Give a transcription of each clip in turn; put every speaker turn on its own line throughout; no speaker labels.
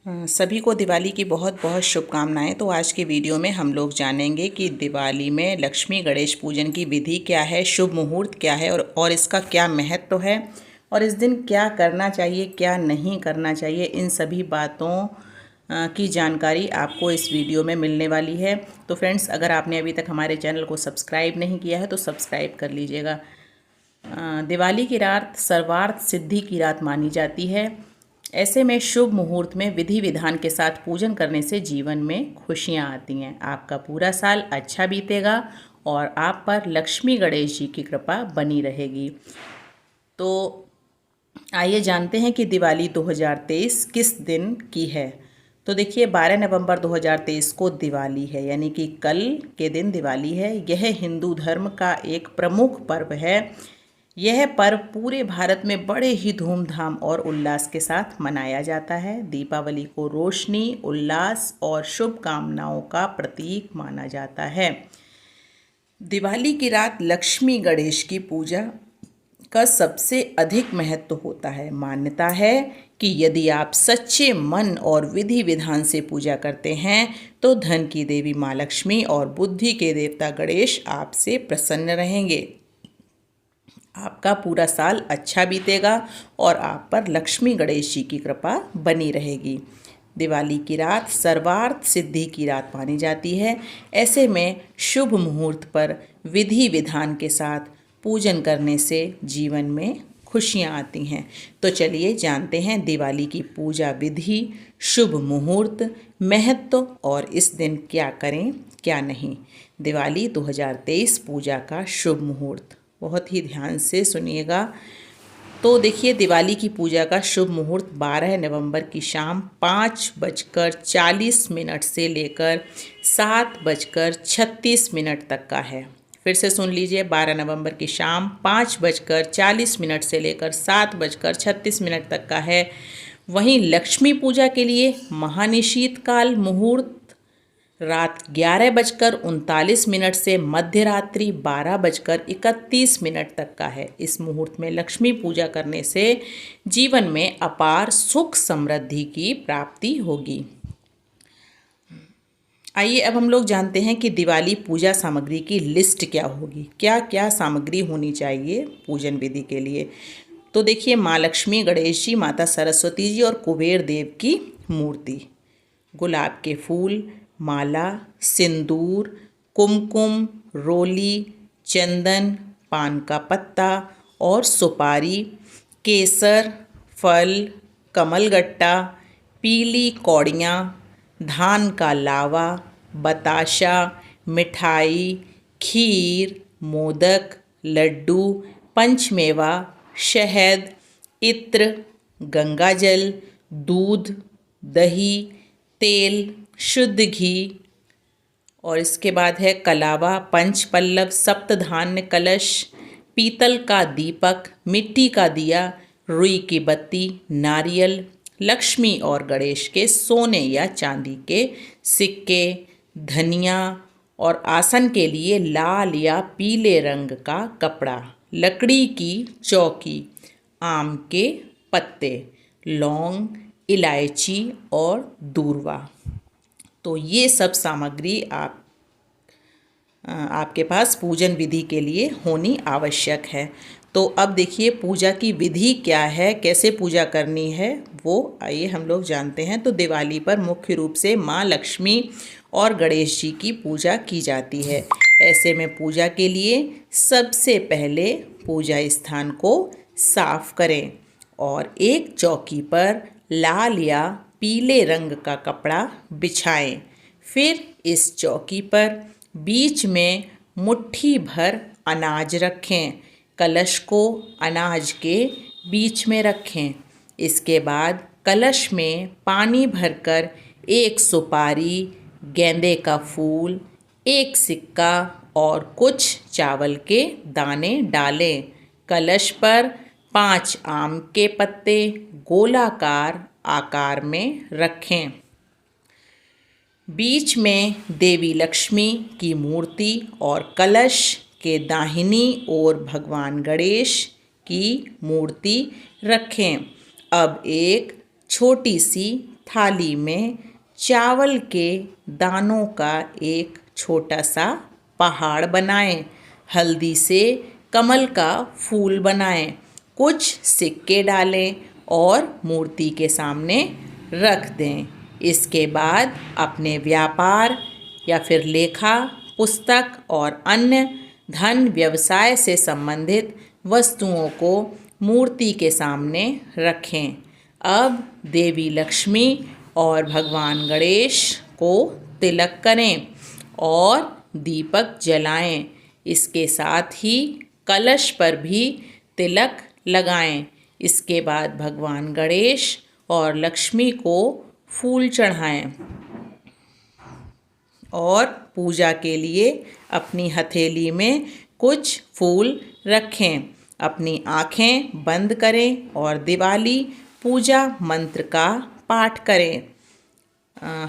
सभी को दिवाली की बहुत बहुत शुभकामनाएं। तो आज के वीडियो में हम लोग जानेंगे कि दिवाली में लक्ष्मी गणेश पूजन की विधि क्या है, शुभ मुहूर्त क्या है और इसका क्या महत्व है और इस दिन क्या करना चाहिए, क्या नहीं करना चाहिए। इन सभी बातों की जानकारी आपको इस वीडियो में मिलने वाली है। तो फ्रेंड्स, अगर आपने अभी तक हमारे चैनल को सब्सक्राइब नहीं किया है तो सब्सक्राइब कर लीजिएगा। दिवाली की रात सर्वार्थ सिद्धि की रात मानी जाती है। ऐसे में शुभ मुहूर्त में विधि विधान के साथ पूजन करने से जीवन में खुशियां आती हैं। आपका पूरा साल अच्छा बीतेगा और आप पर लक्ष्मी गणेश जी की कृपा बनी रहेगी। तो आइए जानते हैं कि दिवाली 2023 किस दिन की है। तो देखिए, 12 नवंबर 2023 को दिवाली है, यानी कि कल के दिन दिवाली है। यह हिंदू धर्म का एक प्रमुख पर्व है। यह पर्व पूरे भारत में बड़े ही धूमधाम और उल्लास के साथ मनाया जाता है। दीपावली को रोशनी, उल्लास और शुभकामनाओं का प्रतीक माना जाता है। दिवाली की रात लक्ष्मी गणेश की पूजा का सबसे अधिक महत्व होता है। मान्यता है कि यदि आप सच्चे मन और विधि विधान से पूजा करते हैं तो धन की देवी माँ लक्ष्मी और बुद्धि के देवता गणेश आपसे प्रसन्न रहेंगे। आपका पूरा साल अच्छा बीतेगा और आप पर लक्ष्मी गणेश जी की कृपा बनी रहेगी। दिवाली की रात सर्वार्थ सिद्धि की रात मानी जाती है। ऐसे में शुभ मुहूर्त पर विधि विधान के साथ पूजन करने से जीवन में खुशियाँ आती हैं। तो चलिए जानते हैं दिवाली की पूजा विधि, शुभ मुहूर्त, महत्व और इस दिन क्या करें क्या नहीं। दिवाली 2023 पूजा का शुभ मुहूर्त, बहुत ही ध्यान से सुनिएगा। तो देखिए, दिवाली की पूजा का शुभ मुहूर्त 12 नवंबर की शाम 5:40 से लेकर 7:36 तक का है। फिर से सुन लीजिए, 12 नवंबर की शाम 5:40 से लेकर 7:36 तक का है। वहीं लक्ष्मी पूजा के लिए महानिशीत काल मुहूर्त रात 11:39 से मध्य रात्रि 12:31 तक का है। इस मुहूर्त में लक्ष्मी पूजा करने से जीवन में अपार सुख समृद्धि की प्राप्ति होगी। आइए अब हम लोग जानते हैं कि दिवाली पूजा सामग्री की लिस्ट क्या होगी, क्या क्या सामग्री होनी चाहिए पूजन विधि के लिए। तो देखिए, माँ लक्ष्मी, गणेश जी, माता सरस्वती जी और कुबेर देव की मूर्ति, गुलाब के फूल, माला, सिंदूर, कुमकुम, रोली, चंदन, पान का पत्ता और सुपारी, केसर, फल, कमलगट्टा, पीली कौड़ियाँ, धान का लावा, बताशा, मिठाई, खीर, मोदक, लड्डू, पंचमेवा, शहद, इत्र, गंगाजल, दूध, दही, तेल, शुद्ध घी और इसके बाद है कलावा, पंच पल्लव, सप्तधान्य कलश, पीतल का दीपक, मिट्टी का दिया, रुई की बत्ती, नारियल, लक्ष्मी और गणेश के सोने या चांदी के सिक्के, धनिया और आसन के लिए लाल या पीले रंग का कपड़ा, लकड़ी की चौकी, आम के पत्ते, लौंग, इलायची और दूर्वा। तो ये सब सामग्री आपके पास पूजन विधि के लिए होनी आवश्यक है। तो अब देखिए, पूजा की विधि क्या है, कैसे पूजा करनी है, वो आइए हम लोग जानते हैं। तो दिवाली पर मुख्य रूप से माँ लक्ष्मी और गणेश जी की पूजा की जाती है। ऐसे में पूजा के लिए सबसे पहले पूजा स्थान को साफ करें और एक चौकी पर लाल या पीले रंग का कपड़ा बिछाएं। फिर इस चौकी पर बीच में मुट्ठी भर अनाज रखें। कलश को अनाज के बीच में रखें। इसके बाद कलश में पानी भरकर एक सुपारी, गेंदे का फूल, एक सिक्का और कुछ चावल के दाने डालें। कलश पर 5 आम के पत्ते गोलाकार आकार में रखें। बीच में देवी लक्ष्मी की मूर्ति और कलश के दाहिनी ओर भगवान गणेश की मूर्ति रखें। अब एक छोटी सी थाली में चावल के दानों का एक छोटा सा पहाड़ बनाएं। हल्दी से कमल का फूल बनाएं। कुछ सिक्के डालें और मूर्ति के सामने रख दें। इसके बाद अपने व्यापार या फिर लेखा पुस्तक और अन्य धन व्यवसाय से संबंधित वस्तुओं को मूर्ति के सामने रखें। अब देवी लक्ष्मी और भगवान गणेश को तिलक करें और दीपक जलाएं। इसके साथ ही कलश पर भी तिलक लगाएं। इसके बाद भगवान गणेश और लक्ष्मी को फूल चढ़ाएं और पूजा के लिए अपनी हथेली में कुछ फूल रखें। अपनी आँखें बंद करें और दिवाली पूजा मंत्र का पाठ करें।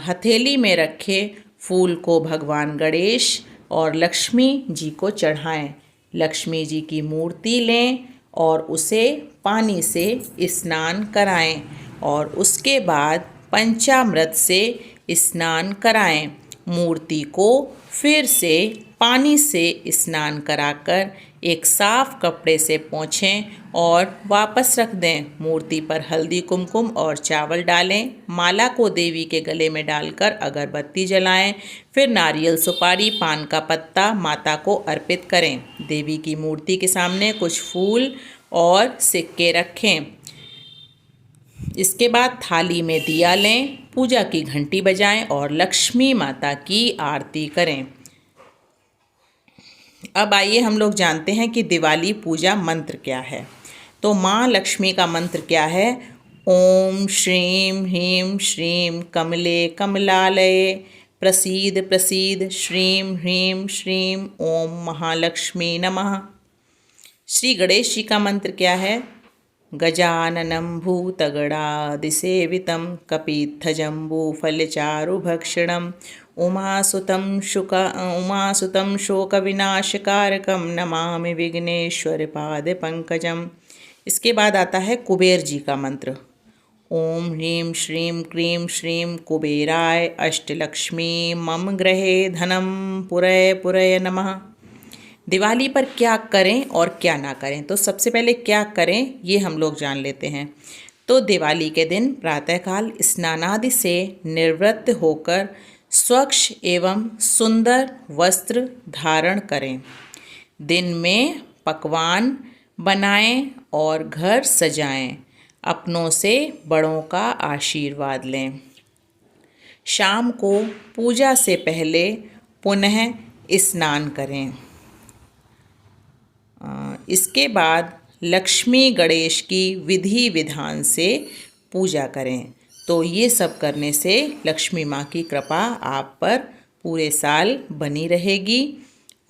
हथेली में रखे फूल को भगवान गणेश और लक्ष्मी जी को चढ़ाएं। लक्ष्मी जी की मूर्ति लें और उसे पानी से स्नान कराएं और उसके बाद पंचामृत से स्नान कराएं। मूर्ति को फिर से पानी से स्नान कराकर एक साफ कपड़े से पोंछें और वापस रख दें। मूर्ति पर हल्दी कुमकुम और चावल डालें। माला को देवी के गले में डालकर अगरबत्ती जलाएं। फिर नारियल सुपारी पान का पत्ता माता को अर्पित करें। देवी की मूर्ति के सामने कुछ फूल और सिक्के रखें। इसके बाद थाली में दिया लें, पूजा की घंटी बजाएं और लक्ष्मी माता की आरती करें। अब आइए हम लोग जानते हैं कि दिवाली पूजा मंत्र क्या है। तो माँ लक्ष्मी का मंत्र क्या है? ओम श्रीं ह्रीं श्रीं कमले कमलालये प्रसीद प्रसीद श्रीं ह्रीं श्रीं ओम महालक्ष्मी नमः। श्री गणेश जी का मंत्र क्या है? गजाननं भूतगणादिसेवितं कपित्थजम्बूफलचारुभक्षणं उमासुतं शोकविनाशकारकं नमामि विघ्नेश्वरपादपङ्कजम्। इसके बाद आता है कुबेर जी का मंत्र। ओम ह्रीं श्रीं क्रीं श्रीं कुबेराय अष्टलक्ष्मी मम गृहे धनं पुरय पुरय नमः। दिवाली पर क्या करें और क्या ना करें, तो सबसे पहले क्या करें ये हम लोग जान लेते हैं। तो दिवाली के दिन प्रातःकाल स्नानादि से निवृत्त होकर स्वच्छ एवं सुंदर वस्त्र धारण करें। दिन में पकवान बनाएं और घर सजाएं। अपनों से बड़ों का आशीर्वाद लें। शाम को पूजा से पहले पुनः स्नान करें। इसके बाद लक्ष्मी गणेश की विधि विधान से पूजा करें। तो ये सब करने से लक्ष्मी माँ की कृपा आप पर पूरे साल बनी रहेगी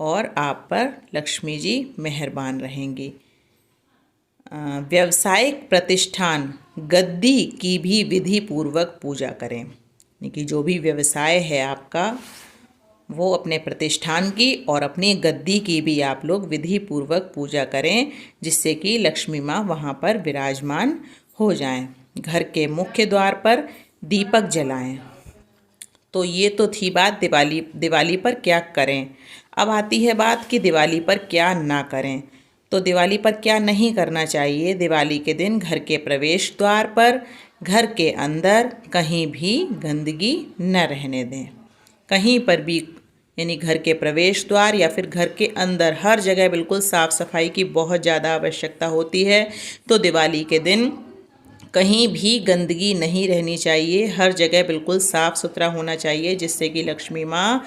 और आप पर लक्ष्मी जी मेहरबान रहेंगी। व्यावसायिक प्रतिष्ठान गद्दी की भी विधि पूर्वक पूजा करें। यानी कि जो भी व्यवसाय है आपका, वो अपने प्रतिष्ठान की और अपनी गद्दी की भी आप लोग विधि पूर्वक पूजा करें, जिससे कि लक्ष्मी माँ वहाँ पर विराजमान हो जाएं। घर के मुख्य द्वार पर दीपक जलाएं। तो ये तो थी बात दिवाली पर क्या करें। अब आती है बात कि दिवाली पर क्या ना करें। तो दिवाली पर क्या नहीं करना चाहिए। दिवाली के दिन घर के प्रवेश द्वार पर, घर के अंदर कहीं भी गंदगी न रहने दें। कहीं पर भी, यानी घर के प्रवेश द्वार या फिर घर के अंदर, हर जगह बिल्कुल साफ़ सफाई की बहुत ज़्यादा आवश्यकता होती है। तो दिवाली के दिन कहीं भी गंदगी नहीं रहनी चाहिए। हर जगह बिल्कुल साफ़ सुथरा होना चाहिए, जिससे कि लक्ष्मी माँ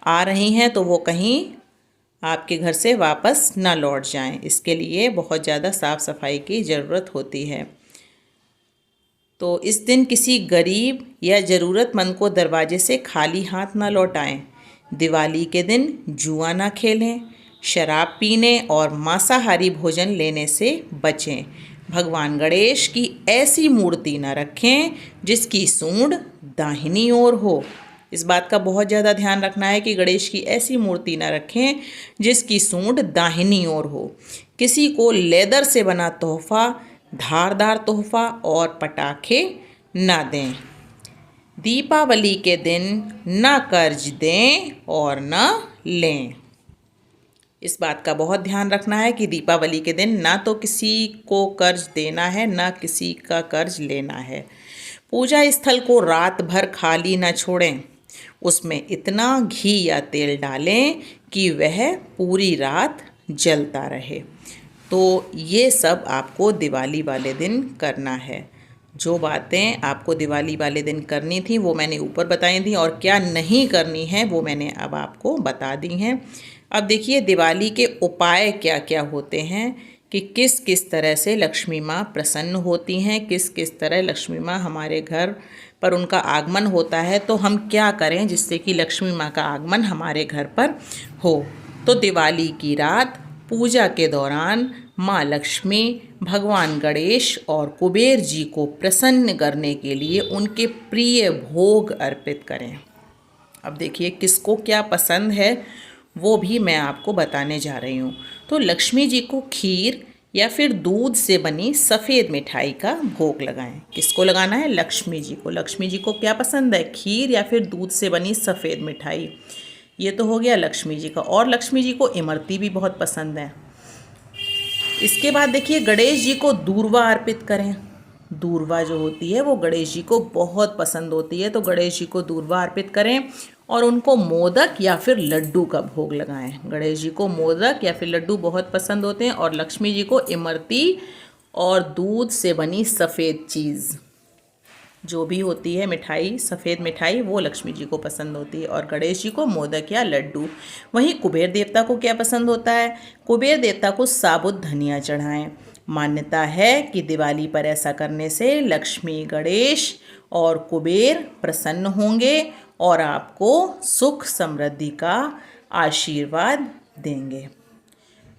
आ रही हैं तो वो कहीं आपके घर से वापस ना लौट जाएं। इसके लिए बहुत ज़्यादा साफ़ सफाई की ज़रूरत होती है। तो इस दिन किसी गरीब या ज़रूरतमंद को दरवाजे से खाली हाथ ना लौटाएं। दिवाली के दिन जुआ ना खेलें। शराब पीने और मांसाहारी भोजन लेने से बचें। भगवान गणेश की ऐसी मूर्ति न रखें जिसकी सूंड दाहिनी ओर हो। इस बात का बहुत ज़्यादा ध्यान रखना है कि गणेश की ऐसी मूर्ति न रखें जिसकी सूंड दाहिनी ओर हो। किसी को लेदर से बना तोहफा, धारदार तोहफा और पटाखे ना दें। दीपावली के दिन न कर्ज दें और न लें। इस बात का बहुत ध्यान रखना है कि दीपावली के दिन ना तो किसी को कर्ज देना है, ना किसी का कर्ज लेना है। पूजा स्थल को रात भर खाली न छोड़ें। उसमें इतना घी या तेल डालें कि वह पूरी रात जलता रहे। तो ये सब आपको दिवाली वाले दिन करना है। जो बातें आपको दिवाली वाले दिन करनी थी वो मैंने ऊपर बताई थी, और क्या नहीं करनी है वो मैंने अब आपको बता दी हैं। अब देखिए दिवाली के उपाय क्या क्या होते हैं, कि किस किस तरह से लक्ष्मी माँ प्रसन्न होती हैं, किस किस तरह लक्ष्मी माँ हमारे घर पर उनका आगमन होता है। तो हम क्या करें जिससे कि लक्ष्मी माँ का आगमन हमारे घर पर हो। तो दिवाली की रात पूजा के दौरान माँ लक्ष्मी, भगवान गणेश और कुबेर जी को प्रसन्न करने के लिए उनके प्रिय भोग अर्पित करें। अब देखिए किसको क्या पसंद है वो भी मैं आपको बताने जा रही हूँ। तो लक्ष्मी जी को खीर या फिर दूध से बनी सफ़ेद मिठाई का भोग लगाएं। किसको लगाना है? लक्ष्मी जी को। लक्ष्मी जी को क्या पसंद है? खीर या फिर दूध से बनी सफ़ेद मिठाई। ये तो हो गया लक्ष्मी जी का। और लक्ष्मी जी को इमरती भी बहुत पसंद है। इसके बाद देखिए गणेश जी को दूर्वा अर्पित करें। दूर्वा जो होती है वो गणेश जी को बहुत पसंद होती है। तो गणेश जी को दूर्वा अर्पित करें और उनको मोदक या फिर लड्डू का भोग लगाएं। गणेश जी को मोदक या फिर लड्डू बहुत पसंद होते हैं, और लक्ष्मी जी को इमरती और दूध से बनी सफ़ेद चीज़ जो भी होती है मिठाई, सफ़ेद मिठाई, वो लक्ष्मी जी को पसंद होती है, और गणेश जी को मोदक या लड्डू। वहीं कुबेर देवता को क्या पसंद होता है? कुबेर देवता को साबुत धनिया चढ़ाएं। मान्यता है कि दिवाली पर ऐसा करने से लक्ष्मी, गणेश और कुबेर प्रसन्न होंगे और आपको सुख समृद्धि का आशीर्वाद देंगे।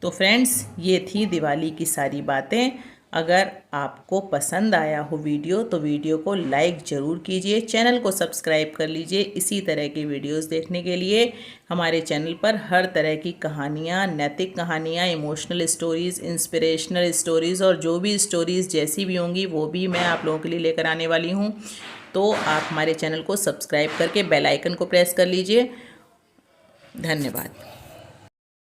तो फ्रेंड्स, ये थी दिवाली की सारी बातें। अगर आपको पसंद आया हो वीडियो तो वीडियो को लाइक ज़रूर कीजिए, चैनल को सब्सक्राइब कर लीजिए। इसी तरह की वीडियोस देखने के लिए हमारे चैनल पर हर तरह की कहानियाँ, नैतिक कहानियाँ, इमोशनल स्टोरीज़, इंस्पिरेशनल स्टोरीज़ और जो भी स्टोरीज़ जैसी भी होंगी वो भी मैं आप लोगों के लिए लेकर आने वाली हूँ। तो आप हमारे चैनल को सब्सक्राइब करके बेल आइकन को प्रेस कर लीजिए। धन्यवाद।